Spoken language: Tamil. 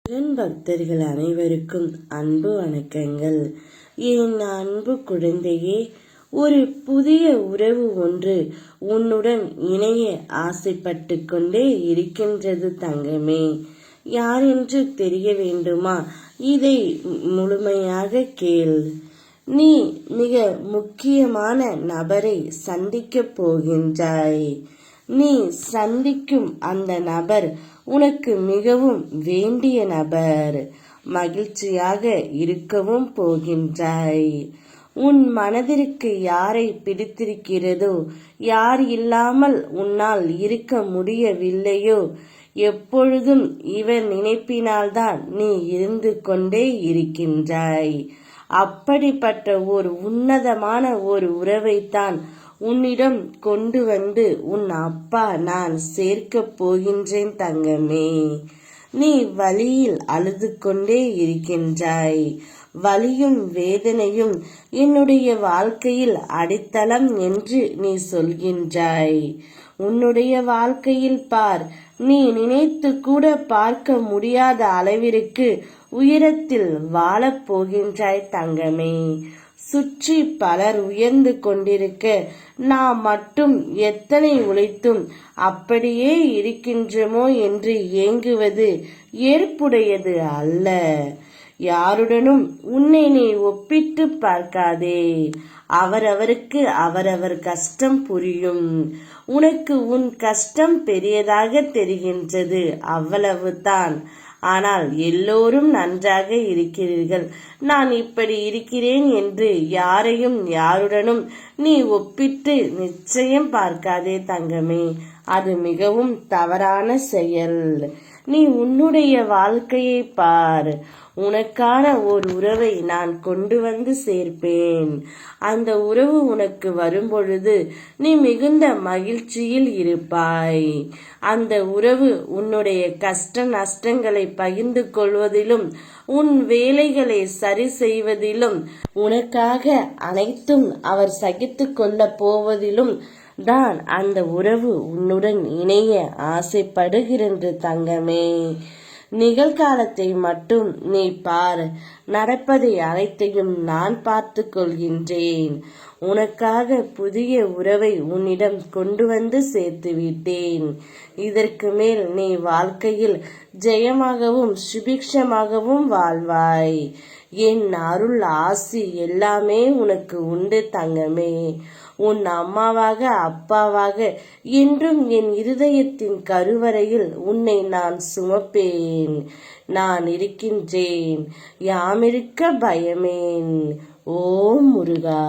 முருகன் பக்தர்கள் அனைவருக்கும் அன்பு வணக்கங்கள். என் அன்பு குழந்தையே, ஒரு புதிய உறவு ஒன்று உன்னுடன் இணைய ஆசைப்பட்டு கொண்டே இருக்கின்றது தங்கமே. யார் என்று தெரிய வேண்டுமா? இதை முழுமையாக கேள். நீ மிக முக்கியமான நபரை சந்திக்கப் போகின்றாய். நீ சந்திக்கும் அந்த நபர் உனக்கு மிகவும் வேண்டிய நபர். மகிழ்ச்சியாக இருக்கவும் போகின்றாய். உன் மனதிற்கு யாரை பிடித்திருக்கிறதோ, யார் இல்லாமல் உன்னால் இருக்க முடியவில்லையோ, எப்பொழுதும் இவர் நினைப்பினால்தான் நீ இருந்து கொண்டே இருக்கின்றாய். அப்படிப்பட்ட ஒரு உன்னதமான ஒரு உறவைத்தான் உன்னிடம் கொண்டு வந்து உன் அப்பா நான் சேர்க்கப் போகின்றேன் தங்கமே. நீ வலியில் அழுது கொண்டே இருக்கின்றாய். வலியும் வேதனையும் என்னுடைய வாழ்க்கையில் அடித்தளம் என்று நீ சொல்கின்றாய். உன்னுடைய வாழ்க்கையில் பார், நீ நினைத்து கூட பார்க்க முடியாத அளவிற்கு உயரத்தில் வாழப் போகின்றாய் தங்கமே. சுற்றி பலர் உயர்ந்து கொண்டிருக்க நாம் மட்டும் எத்தனை உழைத்தும் அப்படியே இருக்கின்றோமோ என்று ஏங்குவது ஏற்புடையது அல்ல. யாருடனும் உன்னை நீ ஒப்பிட்டு பார்க்காதே. அவரவருக்கு அவரவர் கஷ்டம் புரியும். உனக்கு உன் கஷ்டம் பெரியதாக தெரிகின்றது, அவ்வளவுதான். ஆனால் எல்லோரும் நன்றாக இருக்கிறீர்கள், நான் இப்படி இருக்கிறேன் என்று யாரையும் யாருடனும் நீ ஒப்பிட்டு நிச்சயம் பார்க்காதே தங்கமே. அது மிகவும் தவறான செயல். நீ உன்னுடைய வாழ்க்கையை பார். உனக்கான ஒரு உறவை நான் கொண்டு வந்து சேர்ப்பேன். அந்த உறவு உனக்கு வரும்பொழுது நீ மிகுந்த மகிழ்ச்சியில் இருப்பாய். அந்த உறவு உன்னுடைய கஷ்ட நஷ்டங்களை பகிர்ந்து கொள்வதிலும் உன் வேலைகளை சரி செய்வதிலும் உனக்காக அனைத்தும் அவர் சகித்து கொள்ள போவதிலும் தான் அந்த உறவு உன்னுடன் இணைய ஆசைப்படுகிறது தங்கமே. நிகழ்காலத்தை மட்டும் நீ பார். நடப்பதை அனைத்தையும் நான் பார்த்து கொள்கின்றேன். உனக்காக புதிய உறவை உன்னிடம் கொண்டு வந்து சேர்த்து விட்டேன். இதற்கு மேல் நீ வாழ்க்கையில் ஜெயமாகவும் சுபிக்ஷமாகவும் வாழ்வாய். என் அருள் ஆசி எல்லாமே உனக்கு உண்டு தங்கமே. உன் அம்மாவாக அப்பாவாக என்றும் என் இருதயத்தின் கருவறையில் உன்னை நான் சுமப்பேன். நான் இருக்கின்றேன், யாமிருக்க பயமேன். ஓம் முருகா.